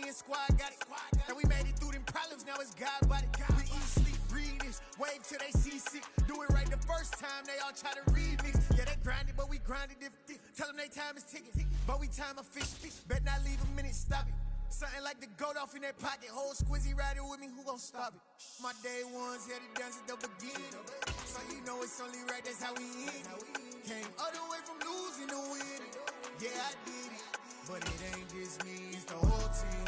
me and squad got it. And we made it through them problems, now it's God body. We eat, sleep, breathe this, wave till they see sick. Do it right the first time, they all try to remix. Yeah, they grinded, but we grinded different. Tell them they time is ticking, but we time a fish. Bet not leave a minute, stop it. Something like the goat off in that pocket. Whole squizzy riding with me, who gon' stop it? My day ones had to dance at the beginning. So you know it's only right, that's how we end. Came all the way from losing to winning. Yeah, I did it, but it ain't just me, it's the whole team.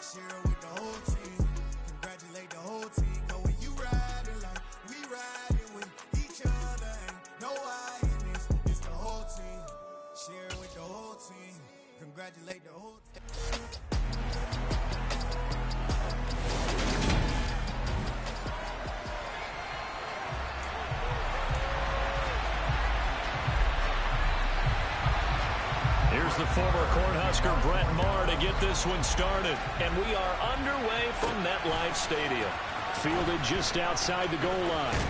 Share it with the whole team. Congratulate the whole team. Know when you riding like we riding with each other. Ain't no hiding this, it's the whole team. Share it with the whole team. Congratulate the whole team. Here's the former Cornhusker Brett Maher to get this one started. And we are underway from MetLife Stadium. Fielded just outside the goal line.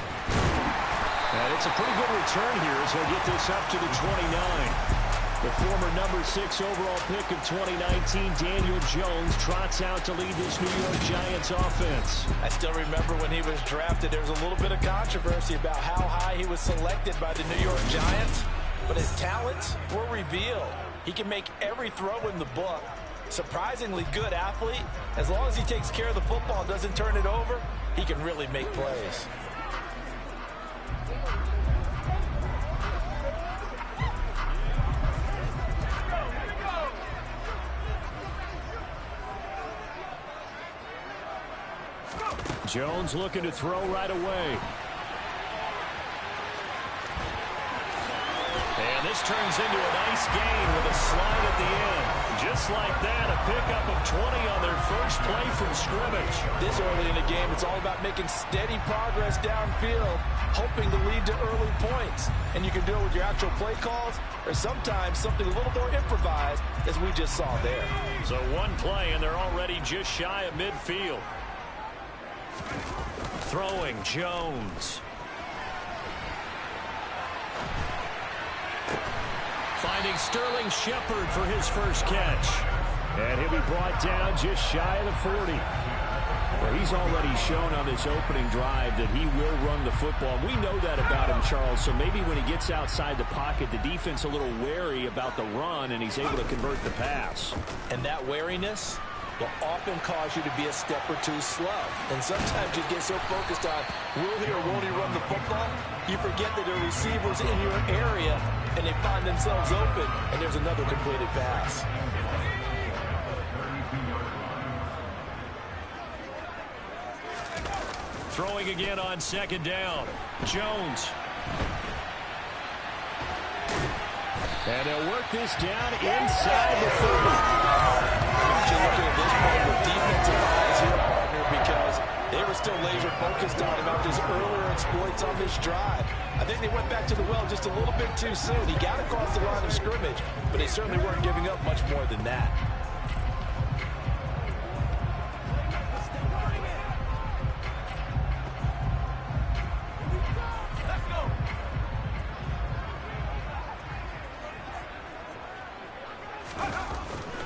And it's a pretty good return here as he'll get this up to the 29. The former number 6 overall pick of 2019, Daniel Jones, trots out to lead this New York Giants offense. I still remember when he was drafted, there was a little bit of controversy about how high he was selected by the New York Giants. But his talents were revealed. He can make every throw in the book. Surprisingly good athlete. As long as he takes care of the football, doesn't turn it over, he can really make plays. Jones looking to throw right away. And this turns into a nice gain with a slide at the end. Just like that, a pickup of 20 on their first play from scrimmage. This early in the game, it's all about making steady progress downfield, hoping to lead to early points. And you can do it with your actual play calls or sometimes something a little more improvised, as we just saw there. So one play, and they're already just shy of midfield. Throwing Jones. Finding Sterling Shepard for his first catch. And he'll be brought down just shy of the 40. Well, he's already shown on this opening drive that he will run the football. We know that about him, Charles, so maybe when he gets outside the pocket, the defense a little wary about the run, and he's able to convert the pass. And that wariness will often cause you to be a step or two slow. And sometimes you get so focused on will he or won't he run the football, you forget that there are receivers in your area, and they find themselves open, and there's another completed pass. Throwing again on second down. Jones. And they'll work this down inside the 30. You're looking at this point with defensive eyes here, partner, because they were still laser focused on him after his earlier exploits on this drive. I think they went back to the well just a little bit too soon. He got across the line of scrimmage, but they certainly weren't giving up much more than that.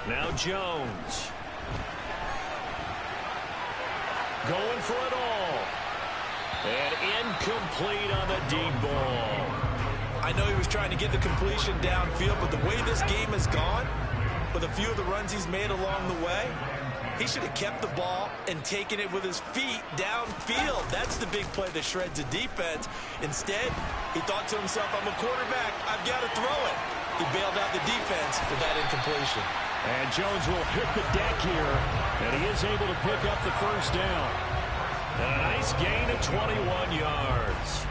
Now Jones. Going for it all. And incomplete on the deep ball. I know he was trying to get the completion downfield, but the way this game has gone, with a few of the runs he's made along the way, he should have kept the ball and taken it with his feet downfield. That's the big play that shreds the defense. Instead, he thought to himself, I'm a quarterback, I've got to throw it. He bailed out the defense with that incompletion. And Jones will hit the deck here, and he is able to pick up the first down. And a nice gain of 21 yards.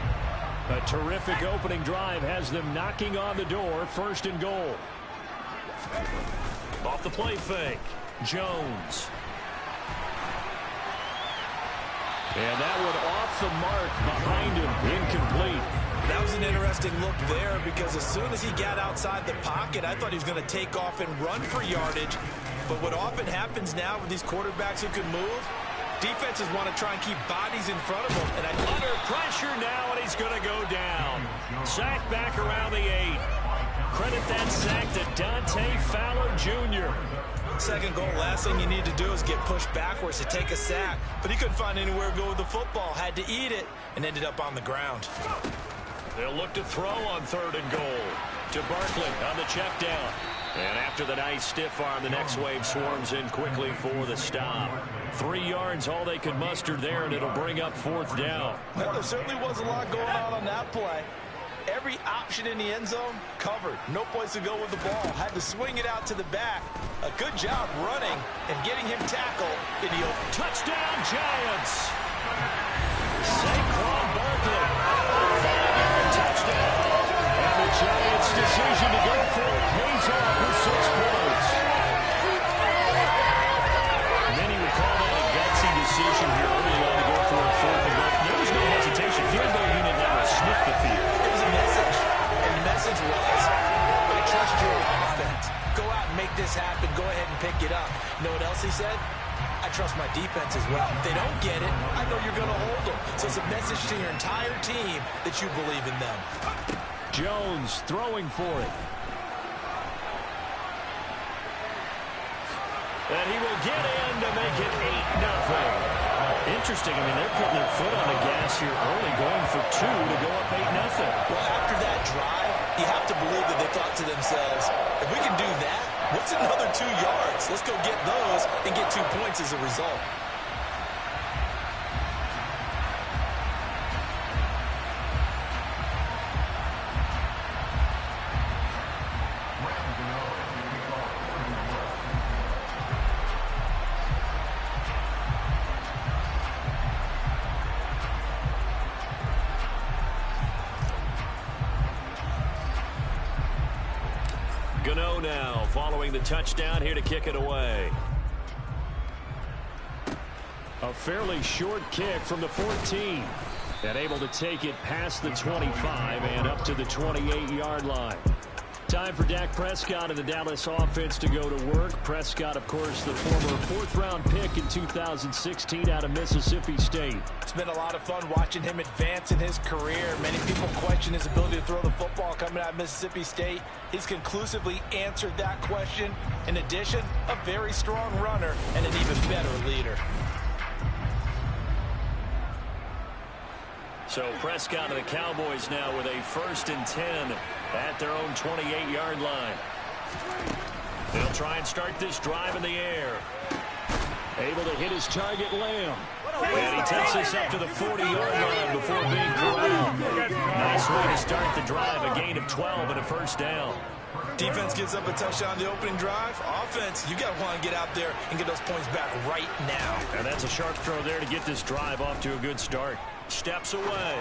A terrific opening drive has them knocking on the door, first and goal. Off the play fake, Jones. And that one off the mark behind him, incomplete. That was an interesting look there because as soon as he got outside the pocket, I thought he was going to take off and run for yardage. But what often happens now with these quarterbacks who can move, defenses want to try and keep bodies in front of them. And under pressure now, and he's going to go down. Sack back around the 8. Credit that sack to Dante Fowler Jr. Second goal, last thing you need to do is get pushed backwards to take a sack. But he couldn't find anywhere to go with the football. Had to eat it and ended up on the ground. They'll look to throw on 3rd and goal. To Barkley on the check down. And after the nice stiff arm, the next wave swarms in quickly for the stop. 3 yards, all they could muster there, and it'll bring up 4th down. Well, there certainly was a lot going on that play. Every option in the end zone covered. No place to go with the ball. Had to swing it out to the back. A good job running and getting him tackled in the open. Touchdown, Giants! Saquon Barkley, 5-yard touchdown. And the Giants' decision to go for it pays off with 6 points. Many would call that a gutsy decision here early on to go for a 4th and goal. There was no hesitation. Field goal unit never sniffed the field. It was a message, and the message was, I trust your offense. Go out and make this happen. Go ahead and pick it up. You know what else he said? I trust my defense as well. If they don't get it, I know you're going to hold them. So it's a message to your entire team that you believe in them. Jones throwing for it. And he will get in to make it 8-0. Interesting. I mean, they're putting their foot on the gas here early, going for 2 to go up 8-0. Well, after that drive, you have to believe that they thought to themselves, if we can do that, what's another 2 yards? Let's go get those and get 2 points as a result. Gano now following the touchdown here to kick it away. A fairly short kick from the 14. And able to take it past the 25 and up to the 28-yard line. Time for Dak Prescott and the Dallas offense to go to work. Prescott, of course, the former 4th-round pick in 2016 out of Mississippi State. It's been a lot of fun watching him advance in his career. Many people question his ability to throw the football coming out of Mississippi State. He's conclusively answered that question. In addition, a very strong runner and an even better leader. So Prescott and the Cowboys now with a 1st and 10 at their own 28-yard line. They'll try and start this drive in the air. Able to hit his target, Lamb. And he takes us up to the 40-yard line before being corralled. Nice way to start the drive, a gain of 12 and a 1st down. Defense gives up a touchdown on the opening drive. Offense, you got to want to get out there and get those points back right now. And that's a sharp throw there to get this drive off to a good start. Steps away.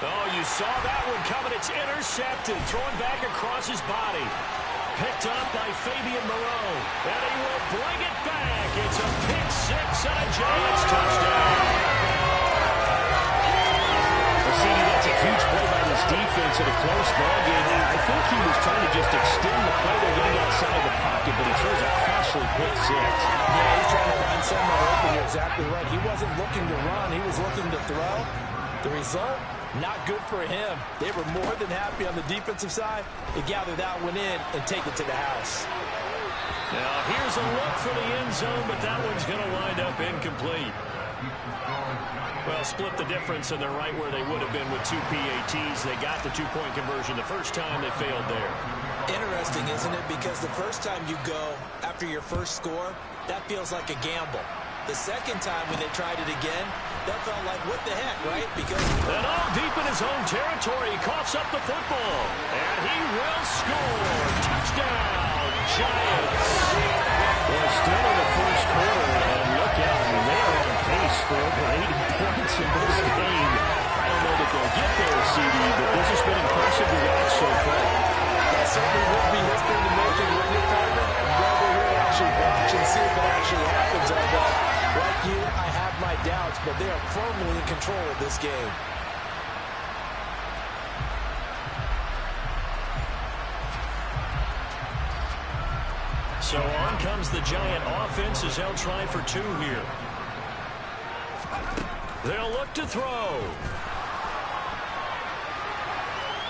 Oh, you saw that one coming. It's intercepted. Thrown back across his body. Picked up by Fabian Moreau. And he will bring it back. It's a pick 6 and a Giants touchdown. Well, CD, that's a huge play by this defense in a close ball game. I think he was trying to just extend the play. They're getting outside the pocket, but he throws a costly pick 6. Yeah, he's trying to find somewhere open. You're exactly right. He wasn't looking to run. He was looking to throw. The result, not good for him. They were more than happy on the defensive side to gather that one in and take it to the house. Now, here's a look for the end zone, but that one's going to wind up incomplete. Well, split the difference, and they're right where they would have been with 2 PATs. They got the 2-point conversion. The first time they failed there. Interesting, isn't it? Because the first time you go after your first score, that feels like a gamble. The second time when they tried it again, that felt like, what the heck, right? Because... And all deep in his own territory, he coughs up the football. And he will score. Touchdown, Giants. Well, still in the first quarter, and look out, I mean, they are on pace for over 80 points in this game. I don't know that they'll get there, CD, but this has been impressive to watch so far. That certainly would be history in the making, wouldn't it, partner? Well, we're here to actually watch and see if it actually happens. Although, like you, I have my doubts, but they are firmly in control of this game. So on comes the Giant offense as they'll try for 2 here. They'll look to throw.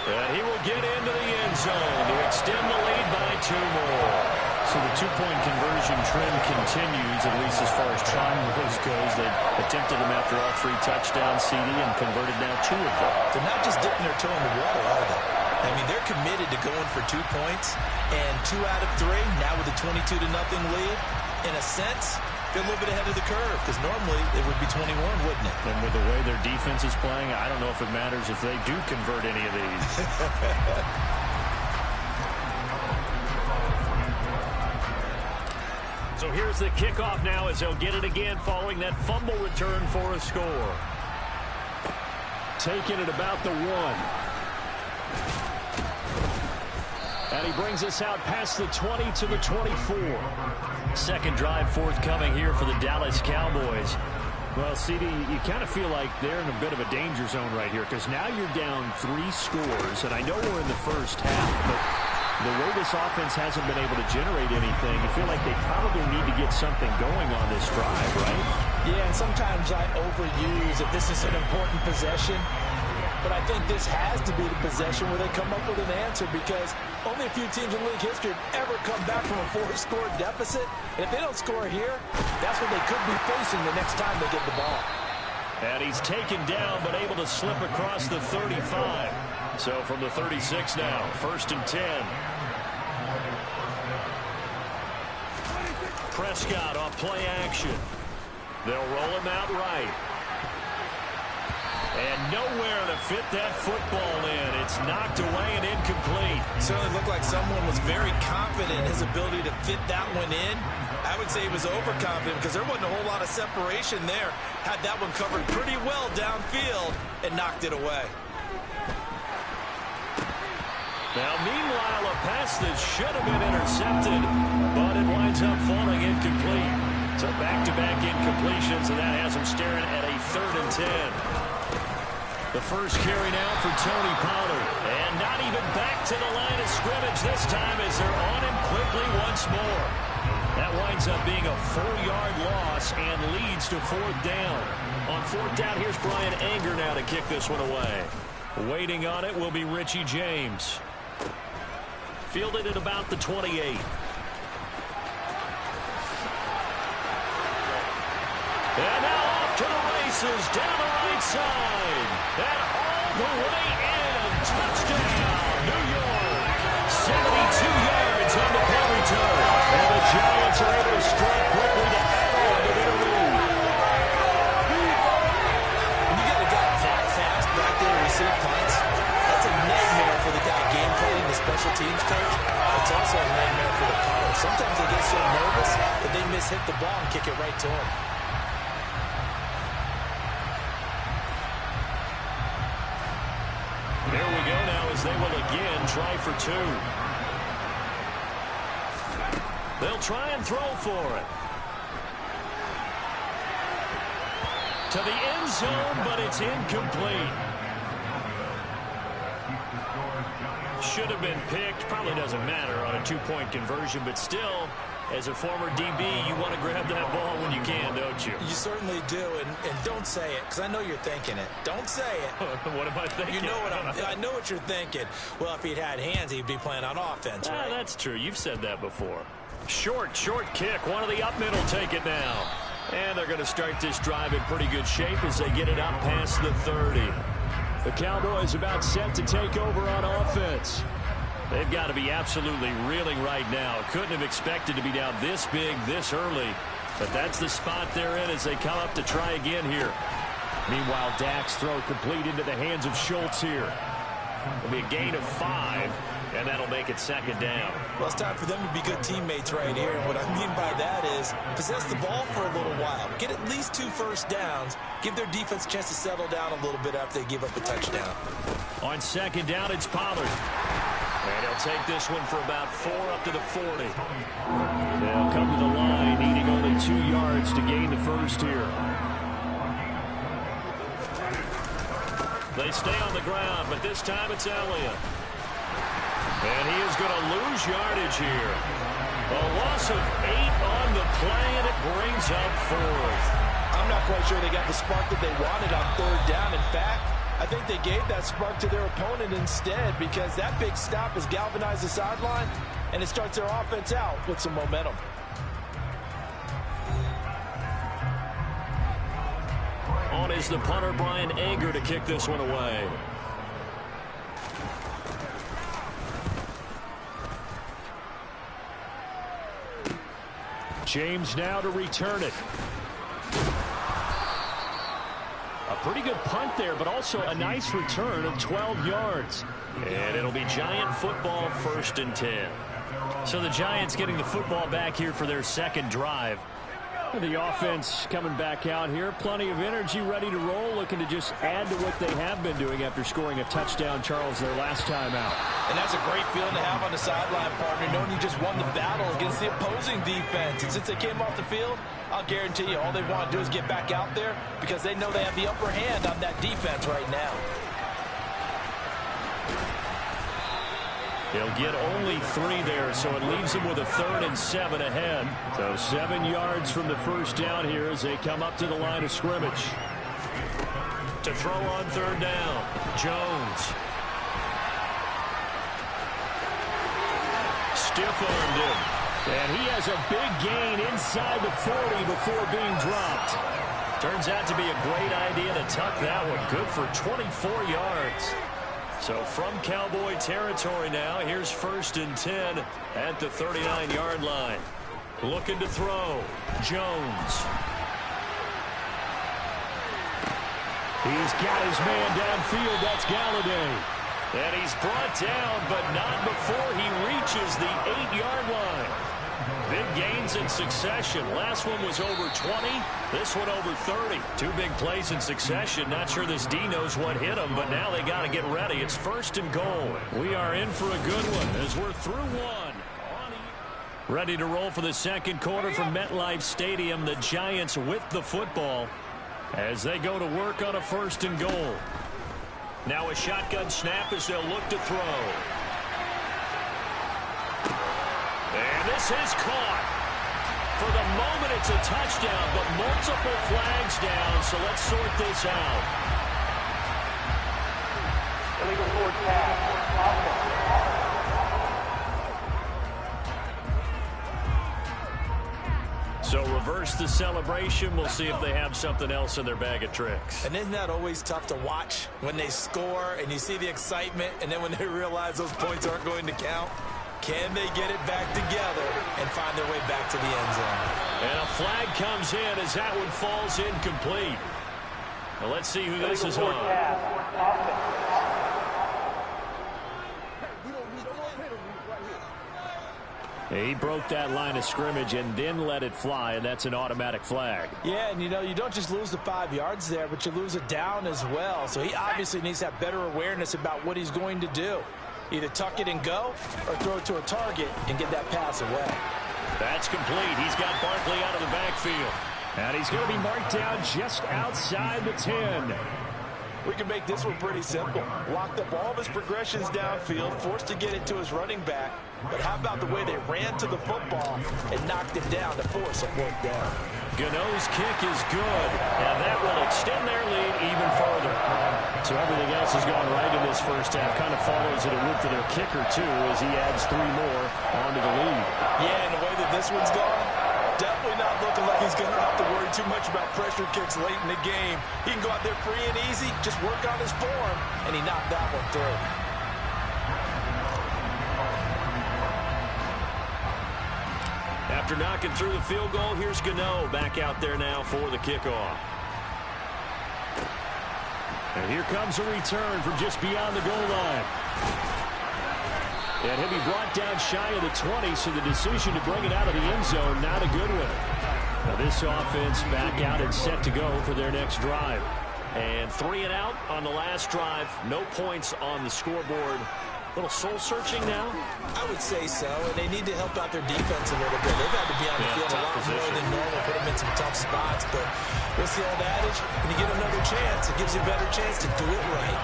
And he will get into the end zone to extend the lead by 2 more. So the two-point conversion trend continues, at least as far as trying those goes. They've attempted them after all 3 touchdowns, CD, and converted now 2 of them. They're not just dipping their toe in the water, are they? I mean, they're committed to going for 2 points, and 2 out of 3, now with a 22-0 lead. In a sense, they're a little bit ahead of the curve, because normally it would be 21, wouldn't it? And with the way their defense is playing, I don't know if it matters if they do convert any of these. So here's the kickoff now as they'll get it again following that fumble return for a score. Taking it about the 1. And he brings us out past the 20 to the 24. Second drive forthcoming here for the Dallas Cowboys. Well, CD, you kind of feel like they're in a bit of a danger zone right here because now you're down 3 scores, and I know we're in the first half, but the way this offense hasn't been able to generate anything, you feel like they probably need to get something going on this drive, right? Yeah, and sometimes I overuse that this is an important possession, but I think this has to be the possession where they come up with an answer because only a few teams in league history have ever come back from a 4-score deficit. And if they don't score here, that's what they could be facing the next time they get the ball. And he's taken down but able to slip across the 35. So from the 36 now, 1st and 10. Prescott off play action. They'll roll him out right. And nowhere to fit that football in. It's knocked away and incomplete. Certainly looked like someone was very confident in his ability to fit that one in. I would say he was overconfident because there wasn't a whole lot of separation there. Had that one covered pretty well downfield and knocked it away. Now, meanwhile, a pass that should have been intercepted, but it winds up falling incomplete. So back-to-back incompletions, and that has him staring at a 3rd and 10. The first carry now for Tony Pollard. And not even back to the line of scrimmage this time as they're on him quickly once more. That winds up being a 4-yard loss and leads to 4th down. On 4th down, here's Brian Anger now to kick this one away. Waiting on it will be Richie James. Fielded at about the 28. And now off to the races down the right side. And all the way in. Touchdown, New York. 72 yards on the punt return. And the Giants are able to strike quickly to add on to their lead. When you got a guy that fast back there to receive punts, that's a nightmare for the guy game planning, the special teams coach. It's also a nightmare for the punter. Sometimes they get so nervous that they miss-hit the ball and kick it right to him. There we go now as they will again try for 2. They'll try and throw for it. To the end zone, but it's incomplete. Should have been picked. Probably doesn't matter on a 2-point conversion, but still, as a former DB, you want to grab that ball when you can, don't you? You certainly do, and don't say it, because I know you're thinking it. Don't say it. What am I thinking? You know what I know what you're thinking. Well, if he'd had hands, he'd be playing on offense, right? That's true. You've said that before. Short kick. One of the up middle take it now. And they're going to start this drive in pretty good shape as they get it up past the 30. The Cowboys about set to take over on offense. They've got to be absolutely reeling right now. Couldn't have expected to be down this big this early. But that's the spot they're in as they come up to try again here. Meanwhile, Dak's throw complete into the hands of Schultz here. It'll be a gain of 5, and that'll make it 2nd down. Well, it's time for them to be good teammates right here. And what I mean by that is possess the ball for a little while. Get at least 2 first downs. Give their defense a chance to settle down a little bit after they give up a touchdown. On 2nd down, it's Pollard. And he'll take this one for about 4 up to the 40. They'll come to the line, needing only 2 yards to gain the first here. They stay on the ground, but this time it's Elliott. And he is going to lose yardage here. A loss of 8 on the play, and it brings up 4th. I'm not quite sure they got the spark that they wanted on 3rd down. In fact, I think they gave that spark to their opponent instead because that big stop has galvanized the sideline. and it starts their offense out with some momentum. On is the punter, Brian Ager, to kick this one away. James now to return it. A pretty good punt there, but also a nice return of 12 yards. And it'll be Giant football, 1st and 10. So the Giants getting the football back here for their second drive. The offense coming back out here. Plenty of energy, ready to roll, looking to just add to what they have been doing after scoring a touchdown, Charles, their last time out. And that's a great feeling to have on the sideline, partner, knowing you just won the battle against the opposing defense. And since they came off the field, I'll guarantee you all they want to do is get back out there because they know they have the upper hand on that defense right now. They'll get only 3 there, so it leaves them with a 3rd and 7 ahead. So 7 yards from the first down here as they come up to the line of scrimmage. To throw on 3rd down, Jones. Stiff-armed him. And he has a big gain inside the 40 before being dropped. Turns out to be a great idea to tuck that one. Good for 24 yards. So from Cowboy territory now, here's 1st and 10 at the 39-yard line. Looking to throw, Jones. He's got his man downfield, that's Galladay. And he's brought down, but not before he reaches the 8-yard line. Big gains in succession. Last one was over 20. This one over 30. 2 big plays in succession. Not sure this D knows what hit him, but now they got to get ready. It's 1st and goal. We are in for a good one as we're through one. Ready to roll for the second quarter from MetLife Stadium. The Giants with the football as they go to work on a 1st and goal. Now a shotgun snap as they'll look to throw. And this is caught. For the moment, it's a touchdown, but multiple flags down, so let's sort this out. Illegal forward pass. So reverse the celebration. We'll see if they have something else in their bag of tricks. And isn't that always tough to watch when they score and you see the excitement, and then when they realize those points aren't going to count? Can they get it back together and find their way back to the end zone? And a flag comes in as that one falls incomplete. Now let's see who this is on. He broke that line of scrimmage and then let it fly, and that's an automatic flag. Yeah, and you know, you don't just lose the 5 yards there, but you lose it down as well. So he obviously needs to have better awareness about what he's going to do. Either tuck it and go or throw it to a target and get that pass away. That's complete. He's got Barkley out of the backfield. And he's going to be marked down just outside the 10. We can make this one pretty simple. Locked up all of his progressions downfield, forced to get it to his running back. But how about the way they ran to the football and knocked him down to force a fourth down? Gano's kick is good, and that will extend their lead even further. So everything else has gone right in this first half. Kind of follows that it would for their kicker, too, as he adds 3 more onto the lead. Yeah, and the way that this one's gone, definitely not looking like he's going to have to worry too much about pressure kicks late in the game. He can go out there free and easy, just work on his form, and he knocked that one through. After knocking through the field goal, here's Gano back out there now for the kickoff. And here comes a return from just beyond the goal line. And he'll be brought down shy of the 20, so the decision to bring it out of the end zone, not a good one. Now this offense back out and set to go for their next drive. And 3 and out on the last drive. No points on the scoreboard. A little soul-searching now? I would say so, and they need to help out their defense a little bit. They've had to be on the field a lot more than normal, put them in some tough spots. But what's the old adage? When you get another chance, it gives you a better chance to do it right.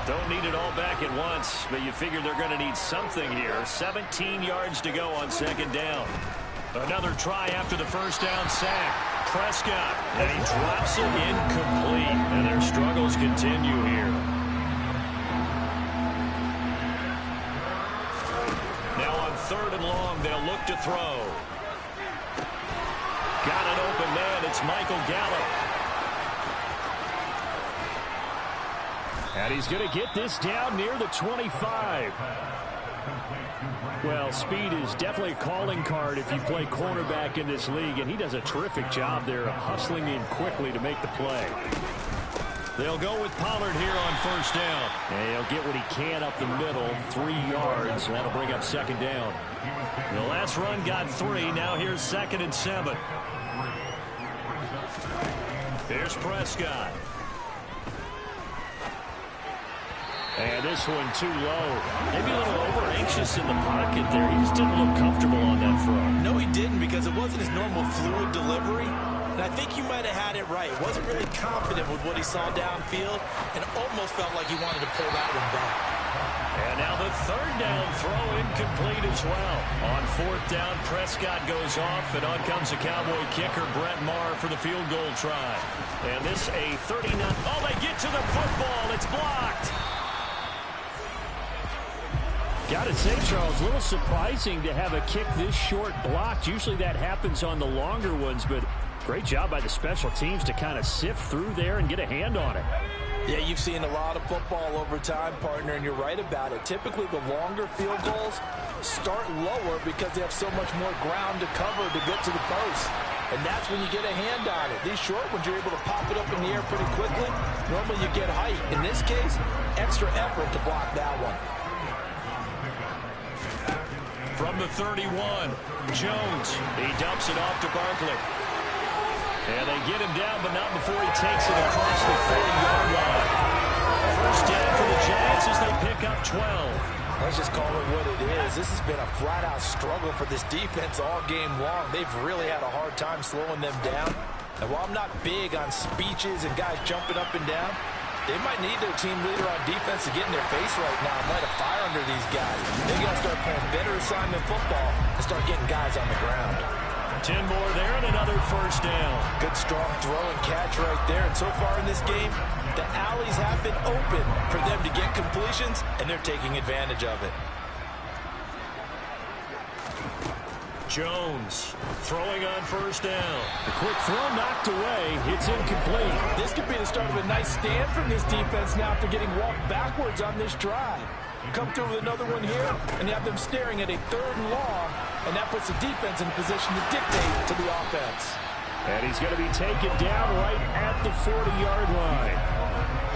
Don't need it all back at once, but you figure they're going to need something here. 17 yards to go on second down. Another try after the first down sack. Prescott, and he drops it incomplete. And their struggles continue here. Now on 3rd to throw. Got an open man. It's Michael Gallup. And he's going to get this down near the 25. Well, speed is definitely a calling card if you play cornerback in this league, and he does a terrific job there hustling in quickly to make the play. They'll go with Pollard here on first down. And he'll get what he can up the middle, 3 yards. And that'll bring up second down. The last run got 3. Now here's 2nd and 7. Here's Prescott. And this one too low. Maybe a little over-anxious in the pocket there. He just didn't look comfortable on that throw. No, he didn't, because it wasn't his normal fluid delivery. And I think you might have had it right. Wasn't really confident with what he saw downfield and almost felt like he wanted to pull that one back. And now the 3rd down throw incomplete as well. On 4th down, Prescott goes off, and on comes the Cowboy kicker, Brett Maher, for the field goal try. And this a 39. Oh, they get to the football. It's blocked. Got to say, Charles, a little surprising to have a kick this short blocked. Usually that happens on the longer ones, but great job by the special teams to kind of sift through there and get a hand on it. Yeah, you've seen a lot of football over time, partner, and you're right about it. Typically, the longer field goals start lower because they have so much more ground to cover to get to the post. And that's when you get a hand on it. These short ones, you're able to pop it up in the air pretty quickly. Normally, you get height. In this case, extra effort to block that one. From the 31, Jones. He dumps it off to Barkley. And they get him down, but not before he takes it across the 40-yard line. First down for the Giants as they pick up 12. Let's just call it what it is. This has been a flat-out struggle for this defense all game long. They've really had a hard time slowing them down. And while I'm not big on speeches and guys jumping up and down, they might need their team leader on defense to get in their face right now and light a fire under these guys. They got to start playing better assignment football and start getting guys on the ground. 10 more there and another first down. Good strong throw and catch right there. And so far in this game, the alleys have been open for them to get completions, and they're taking advantage of it. Jones throwing on first down. The quick throw knocked away. It's incomplete. This could be the start of a nice stand from this defense now after getting walked backwards on this drive. Come through with another one here, and you have them staring at a 3rd and long, and that puts the defense in position to dictate to the offense. And he's going to be taken down right at the 40-yard line.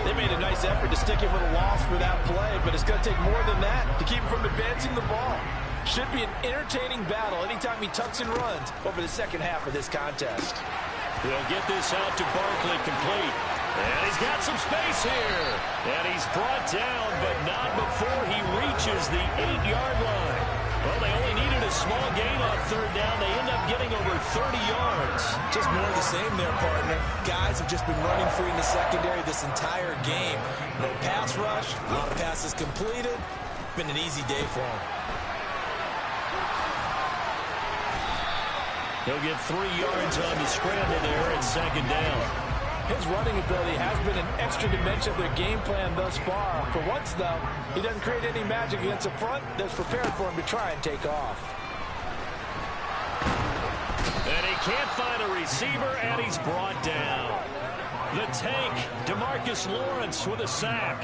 They made a nice effort to stick him with a loss for that play, but it's going to take more than that to keep him from advancing the ball. Should be an entertaining battle anytime he tucks and runs over the second half of this contest. They'll get this out to Barkley, complete. And he's got some space here. And he's brought down, but not before he reaches the 8-yard line. Well, they only needed a small gain on 3rd down. They end up getting over 30 yards. Just more of the same there, partner. Guys have just been running free in the secondary this entire game. No pass rush, a lot of passes completed. Been an easy day for them. He'll get 3 yards on the scramble there at 2nd down. His running ability has been an extra dimension of their game plan thus far. For once, though, he doesn't create any magic against the front that's prepared for him to try and take off. And he can't find a receiver, and he's brought down. The tank, DeMarcus Lawrence with a sack.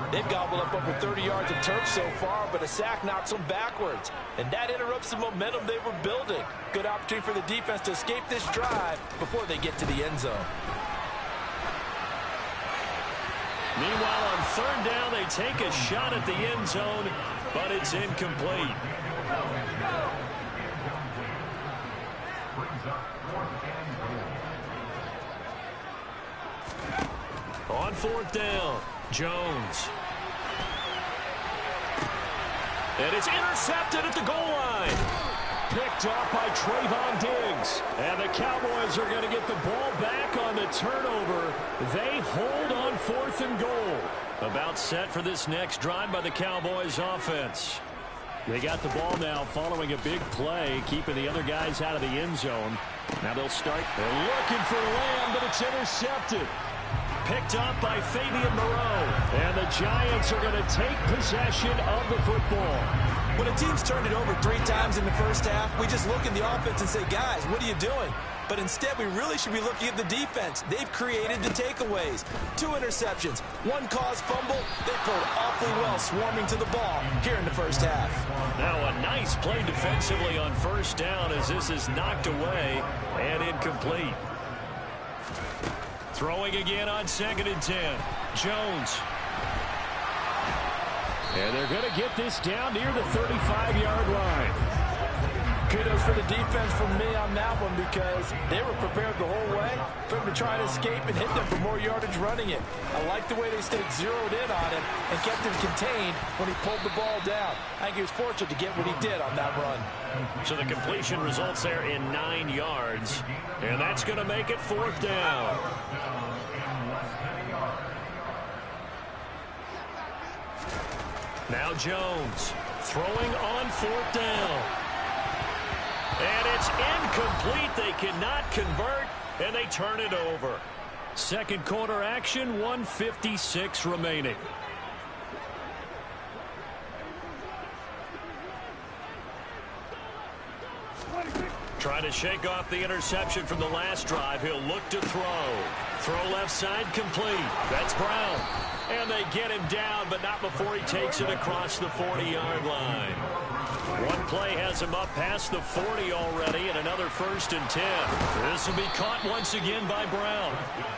They've gobbled up over 30 yards of turf so far, but a sack knocks them backwards. And that interrupts the momentum they were building. Good opportunity for the defense to escape this drive before they get to the end zone. Meanwhile, on 3rd down, they take a shot at the end zone, but it's incomplete. On 4th down, Jones. And it's intercepted at the goal line. Picked off by Trayvon Diggs. And the Cowboys are going to get the ball back on the turnover. They hold on 4th and goal. About set for this next drive by the Cowboys offense. They got the ball now following a big play, keeping the other guys out of the end zone. Now they'll start. They're looking for Lamb, but it's intercepted. Picked up by Fabian Moreau. And the Giants are going to take possession of the football. When a team's turned it over 3 times in the first half, we just look at the offense and say, guys, what are you doing? But instead, we really should be looking at the defense. They've created the takeaways. 2 interceptions, 1 caused fumble. They played awfully well swarming to the ball here in the first half. Now a nice play defensively on first down as this is knocked away and incomplete. Throwing again on 2nd and 10. Jones. And they're going to get this down near the 35-yard line. Kudos for the defense from me on that one because they were prepared the whole way for him to try and escape and hit them for more yardage running it. I like the way they stayed zeroed in on him and kept him contained when he pulled the ball down. I think he was fortunate to get what he did on that run. So the completion results there in 9 yards, and that's going to make it 4th down. Now Jones throwing on 4th down. And it's incomplete. They cannot convert, and they turn it over. Second quarter action, 1:56 remaining. Trying to shake off the interception from the last drive. He'll look to throw. Throw left side complete. That's Brown. And they get him down, but not before he takes it across the 40-yard line. One play has him up past the 40 already, and another 1st and 10. This will be caught once again by Brown.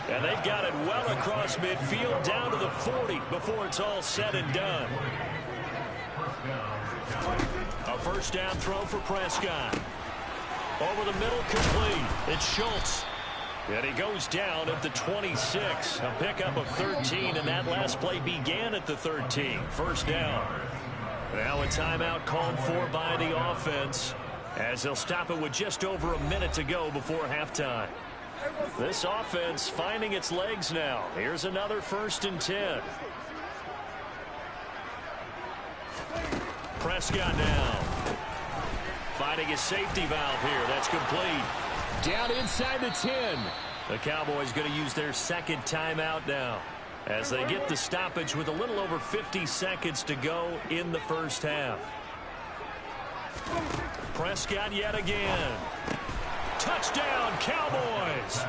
And they've got it well across midfield down to the 40 before it's all said and done. A first down throw for Prescott. Over the middle, complete. It's Schultz. And he goes down at the 26. A pickup of 13, and that last play began at the 13. First down. Now a timeout called for by the offense as they'll stop it with just over a minute to go before halftime. This offense finding its legs now. Here's another 1st and 10. Prescott now. Finding his safety valve here. That's complete. Down inside the 10. The Cowboys going to use their second timeout now as they get the stoppage with a little over 50 seconds to go in the first half. Prescott yet again. Touchdown, Cowboys.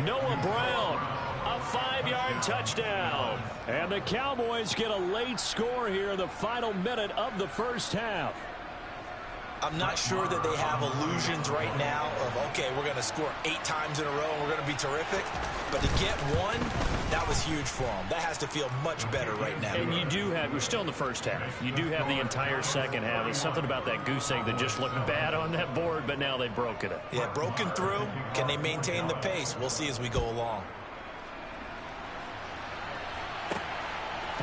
Noah Brown, a 5-yard touchdown. And the Cowboys get a late score here in the final minute of the first half. I'm not sure that they have illusions right now of, okay, we're going to score 8 times in a row and we're going to be terrific. But to get one, that was huge for them. That has to feel much better right now. And you do have, we're still in the first half. You do have the entire second half. There's something about that goose egg that just looked bad on that board, but now they've broken it. Yeah, broken through. Can they maintain the pace? We'll see as we go along.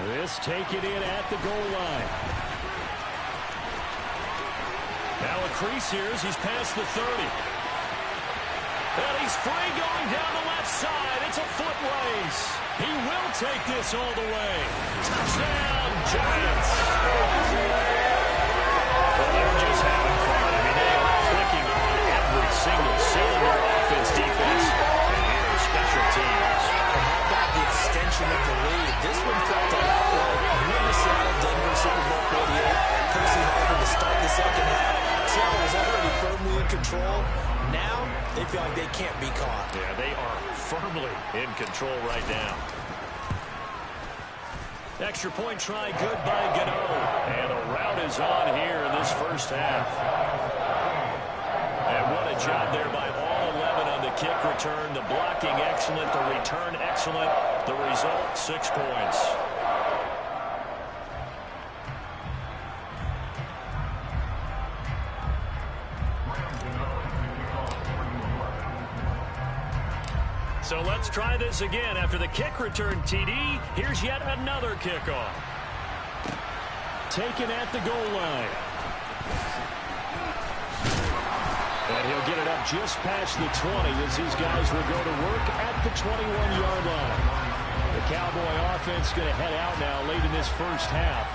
This taken in at the goal line. Now a crease here as he's past the 30. And he's free going down the left side. It's a foot race. He will take this all the way. Touchdown, Giants. Well, they're just having fun. I mean, they are clicking on every single cylinder, offense, defense, and special teams. And how about the extension of the lead? This one felt a lot like when the Seattle Denver Super Bowl 48. Percy Harvin to start the second half. Seattle was already firmly in control. Now they feel like they can't be caught. Yeah, they are firmly in control right now. Extra point try good by Gano. And the route is on here in this first half. And what a job there by all 11 on the kick return. The blocking excellent, the return excellent. The result, 6 points. So let's try this again. After the kick return TD, here's yet another kickoff. Taken at the goal line. And he'll get it up just past the 20 as these guys will go to work at the 21-yard line. The Cowboy offense going to head out now late in this first half.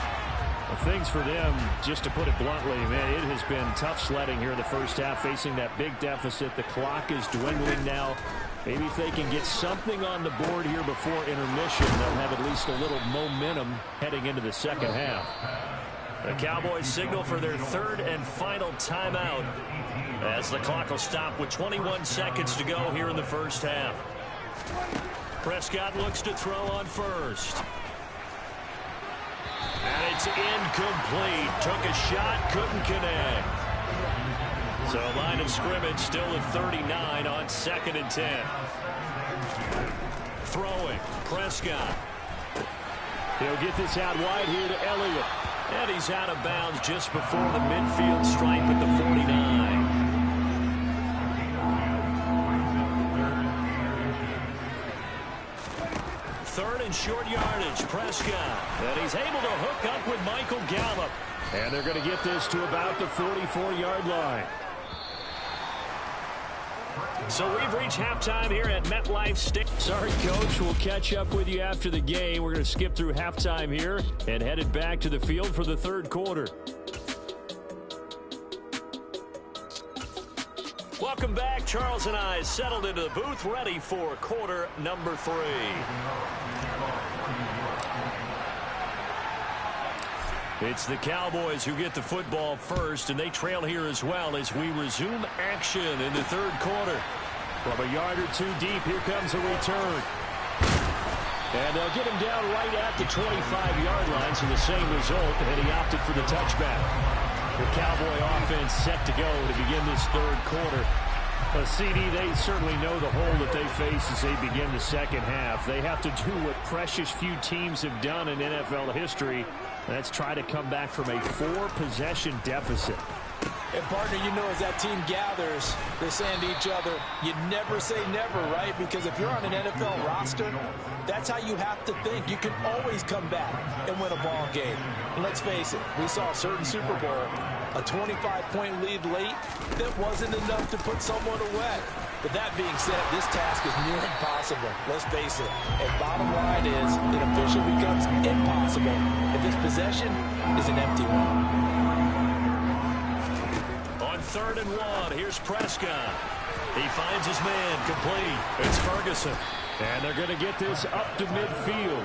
Things for them, just to put it bluntly, man, it has been tough sledding here in the first half, facing that big deficit. The clock is dwindling now. Maybe if they can get something on the board here before intermission, they'll have at least a little momentum heading into the second half. The Cowboys signal for their third and final timeout as the clock will stop with 21 seconds to go here in the first half. Prescott looks to throw on first. And it's incomplete. Took a shot, couldn't connect. So line of scrimmage still at 39 on 2nd and 10. Throwing, Prescott. He'll get this out wide here to Elliott. And he's out of bounds just before the midfield stripe at the 49. Third and short yardage, Prescott. And he's able to hook up with Michael Gallup. And they're going to get this to about the 44-yard line. So we've reached halftime here at MetLife Stadium. Sorry, Coach. We'll catch up with you after the game. We're going to skip through halftime here and headed back to the field for the third quarter. Welcome back. Charles and I settled into the booth, ready for quarter number 3. It's the Cowboys who get the football first, and they trail here as well as we resume action in the third quarter. From a yard or two deep, here comes a return. And they'll get him down right at the 25-yard line, so the same result, and he opted for the touchback. The Cowboy offense set to go to begin this third quarter. CD, they certainly know the hole that they face as they begin the second half. They have to do what precious few teams have done in NFL history. That's try to come back from a 4-possession deficit. And, partner, you know, as that team gathers, they're saying to each other, you never say never, right? Because if you're on an NFL roster, that's how you have to think. You can always come back and win a ball game. And let's face it, we saw a certain Super Bowl, a 25-point lead late that wasn't enough to put someone away. But that being said, this task is near impossible. Let's face it. And bottom line is, it officially becomes impossible if this possession is an empty one. On 3rd and 1, here's Prescott. He finds his man, complete. It's Ferguson. And they're going to get this up to midfield.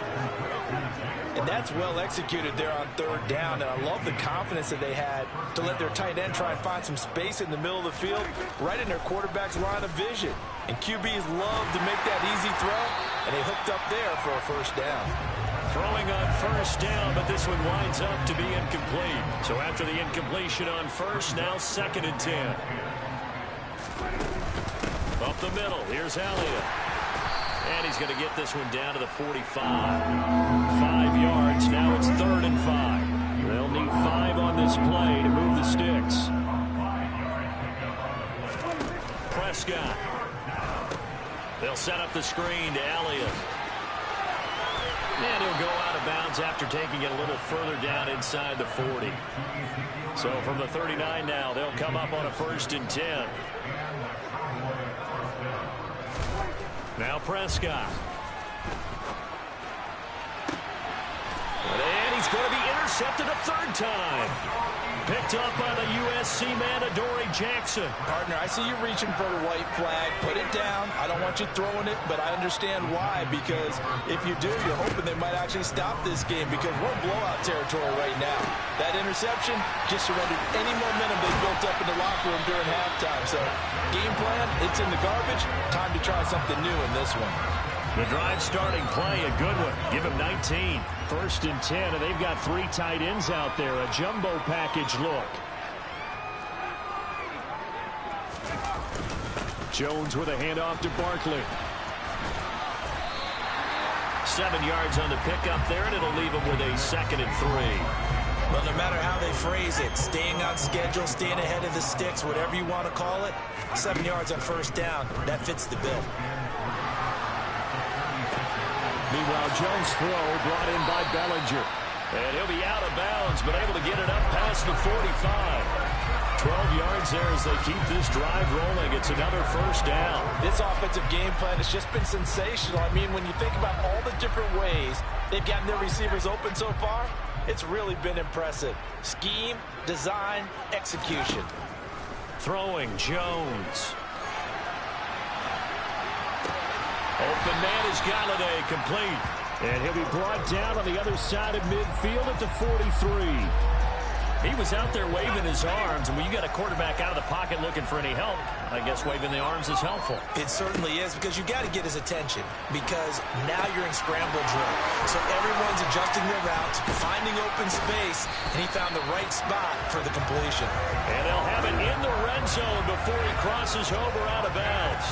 And that's well executed there on 3rd down. And I love the confidence that they had to let their tight end try and find some space in the middle of the field, right in their quarterback's line of vision. And QBs love to make that easy throw, and they hooked up there for a first down. Throwing on first down, but this one winds up to be incomplete. So after the incompletion on first, now 2nd and 10. Up the middle, here's Elliott. And he's going to get this one down to the 45. 5 yards, now it's 3rd and 5. They'll need 5 on this play to move the sticks. Prescott. They'll set up the screen to Elliott. And he'll go out of bounds after taking it a little further down inside the 40. So from the 39 now, they'll come up on a 1st and 10. Now Prescott. And he's going to be intercepted a 3rd time. Picked up by the USC man, Adoree Jackson. Partner, I see you reaching for the white flag. Put it down. I don't want you throwing it, but I understand why. Because if you do, you're hoping they might actually stop this game, because we're in blowout territory right now. That interception just surrendered any momentum they built up in the locker room during halftime. So, game plan, it's in the garbage. Time to try something new in this one. The drive starting play, a good one. Give him 19. 1st and 10, and they've got 3 tight ends out there. A jumbo package look. Jones with a handoff to Barkley. 7 yards on the pickup there, and it'll leave him with a 2nd and 3. Well, no matter how they phrase it, staying on schedule, staying ahead of the sticks, whatever you want to call it, 7 yards on 1st down, that fits the bill. Meanwhile, Jones' throw brought in by Bellinger. And he'll be out of bounds, but able to get it up past the 45. 12 yards there as they keep this drive rolling. It's another 1st down. This offensive game plan has just been sensational. I mean, when you think about all the different ways they've gotten their receivers open so far, it's really been impressive. Scheme, design, execution. Throwing, Jones. Open man is Galladay, complete. And he'll be brought down on the other side of midfield at the 43. He was out there waving his arms, and when you got a quarterback out of the pocket looking for any help, I guess waving the arms is helpful. It certainly is, because you got to get his attention, because now you're in scramble drill. So everyone's adjusting their routes, finding open space, and he found the right spot for the completion. And they'll have it in the red zone before he crosses over out of bounds.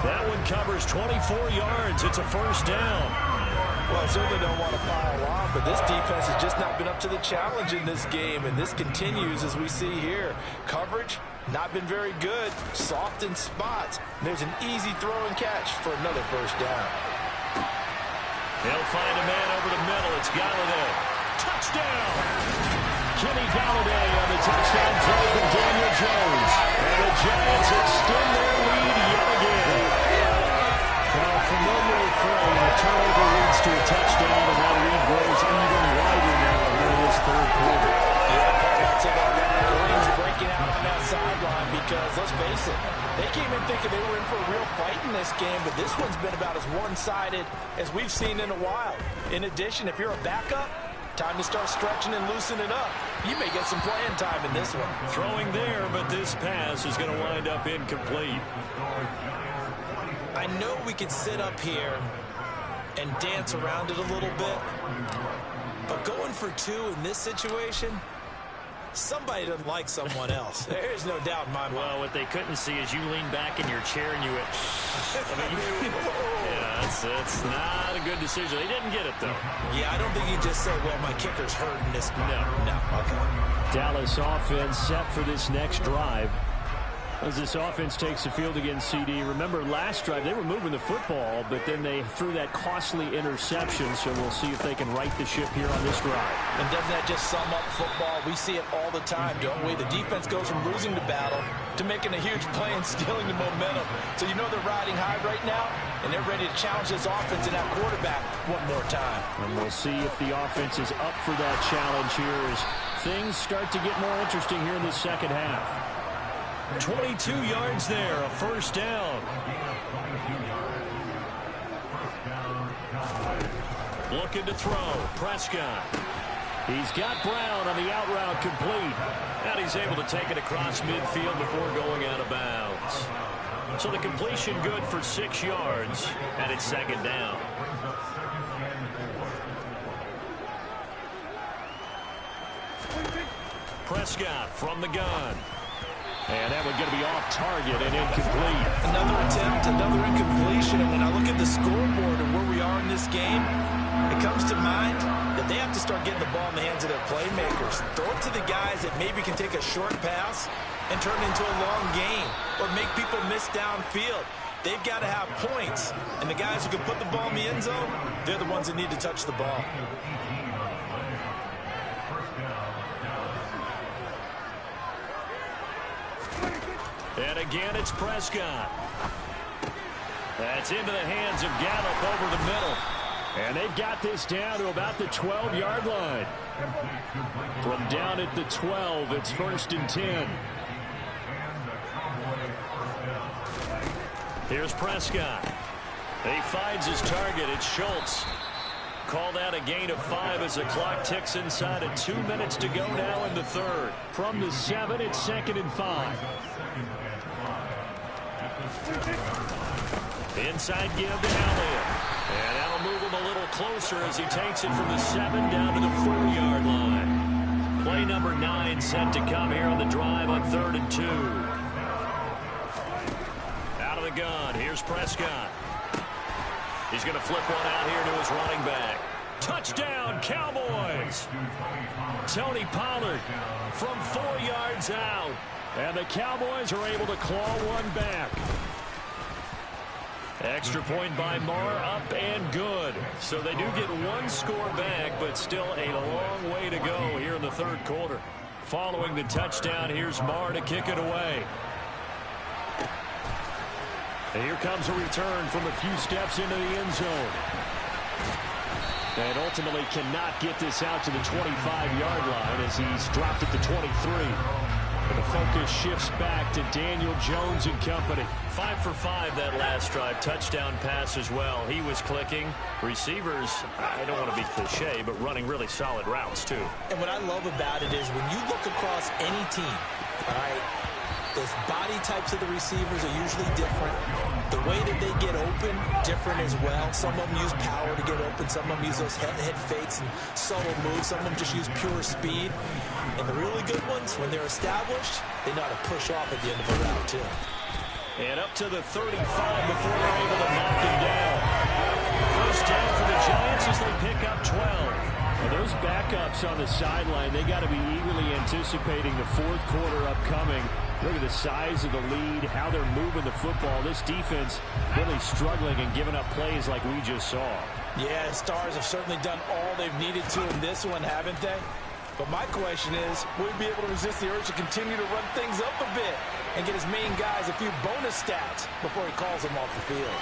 That one covers 24 yards. It's a first down. Well, I certainly don't want to pile on, but this defense has just not been up to the challenge in this game, and this continues as we see here. Coverage, not been very good. Soft in spots. There's an easy throw and catch for another first down. They'll find a man over the middle. It's Galladay. Touchdown! Kenny Galladay on the touchdown throw from Daniel Jones. And the Giants extend their lead yet again. Now, familiar refrain, a turnover leads to a touchdown, and that lead grows even wider now in this third quarter. Yeah, that's about Green's breaking out on that sideline because, let's face it, they came in thinking they were in for a real fight in this game, but this one's been about as one-sided as we've seen in a while. In addition, if you're a backup, time to start stretching and loosening up. You may get some playing time in this one. Throwing there, but this pass is going to wind up incomplete. I know we could sit up here and dance around it a little bit, but going for two in this situation, somebody doesn't like someone else. There's no doubt in my mind. Well, what they couldn't see is you lean back in your chair and you went, yeah, that's not a good decision. They didn't get it, though. Yeah, I don't think you just said, well, my kicker's hurting this. No. Okay. Dallas offense set for this next drive. As this offense takes the field against CD. Remember, last drive, they were moving the football, but then they threw that costly interception, so we'll see if they can right the ship here on this drive. And doesn't that just sum up football? We see it all the time, don't we? The defense goes from losing the battle to making a huge play and stealing the momentum. So you know they're riding high right now, and they're ready to challenge this offense and that quarterback one more time. And we'll see if the offense is up for that challenge here as things start to get more interesting here in the second half. 22 yards there, a first down. Looking to throw, Prescott. He's got Brown on the out route complete. And he's able to take it across midfield before going out of bounds. So the completion good for 6 yards, and it's second down. Prescott from the gun. And that one going to be off target and incomplete. Another attempt, another incompletion. And when I look at the scoreboard and where we are in this game, it comes to mind that they have to start getting the ball in the hands of their playmakers. Throw it to the guys that maybe can take a short pass and turn it into a long game or make people miss downfield. They've got to have points. And the guys who can put the ball in the end zone, they're the ones that need to touch the ball. And again, it's Prescott. That's into the hands of Gallup over the middle. And they've got this down to about the 12-yard line. From down at the 12, it's 1st and 10. Here's Prescott. He finds his target. It's Schultz. Called out a gain of 5 as the clock ticks inside of 2 minutes to go now in the third. From the 7, it's 2nd and 5. Inside give to Elliott. And that'll move him a little closer as he takes it from the 7 down to the 4-yard line. Play number 9 set to come here on the drive on 3rd and 2. Out of the gun, here's Prescott. He's going to flip one out here to his running back. Touchdown, Cowboys! Tony Pollard from 4 yards out. And the Cowboys are able to claw one back. Extra point by Marr, up and good. So they do get one score back, but still a long way to go here in the third quarter. Following the touchdown, here's Marr to kick it away. And here comes a return from a few steps into the end zone. And ultimately cannot get this out to the 25-yard line as he's dropped at the 23. And the focus shifts back to Daniel Jones and company. 5 for 5 that last drive. Touchdown pass as well. He was clicking. Receivers, I don't want to be cliche, but running really solid routes too. And what I love about it is when you look across any team, all right, the body types of the receivers are usually different. The way that they get open, different as well. Some of them use power to get open. Some of them use those head fakes and subtle moves. Some of them just use pure speed. And the really good ones, when they're established, they know how to push off at the end of a route, too. And up to the 35 before they're able to knock him down. First down for the Giants as they pick up 12. Well, those backups on the sideline, they got to be eagerly anticipating the fourth quarter upcoming. Look at the size of the lead, how they're moving the football. This defense really struggling and giving up plays like we just saw. Yeah, Stars have certainly done all they've needed to in this one, haven't they? But my question is, will he be able to resist the urge to continue to run things up a bit and get his main guys a few bonus stats before he calls them off the field?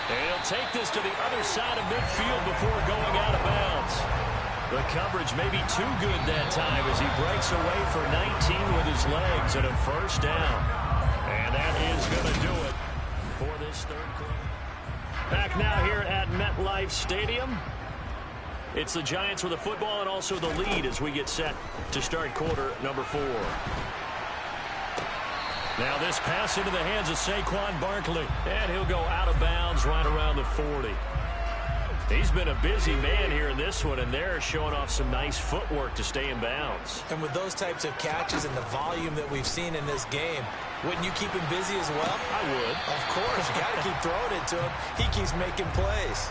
And he'll take this to the other side of midfield before going out of bounds. The coverage may be too good that time as he breaks away for 19 with his legs and a first down. And that is going to do it for this third quarter. Back now here at MetLife Stadium. It's the Giants with the football and also the lead as we get set to start quarter number 4. Now this pass into the hands of Saquon Barkley. And he'll go out of bounds right around the 40. He's been a busy man here in this one, and they're showing off some nice footwork to stay in bounds. And with those types of catches and the volume that we've seen in this game, wouldn't you keep him busy as well? I would. Of course. You got to keep throwing it to him. He keeps making plays.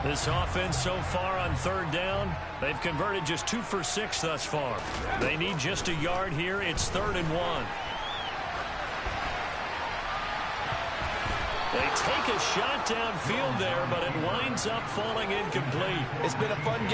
This offense so far on third down, they've converted just 2 for 6 thus far. They need just a yard here. It's 3rd and 1. They take a shot downfield there, but it winds up falling incomplete. It's been a fun game.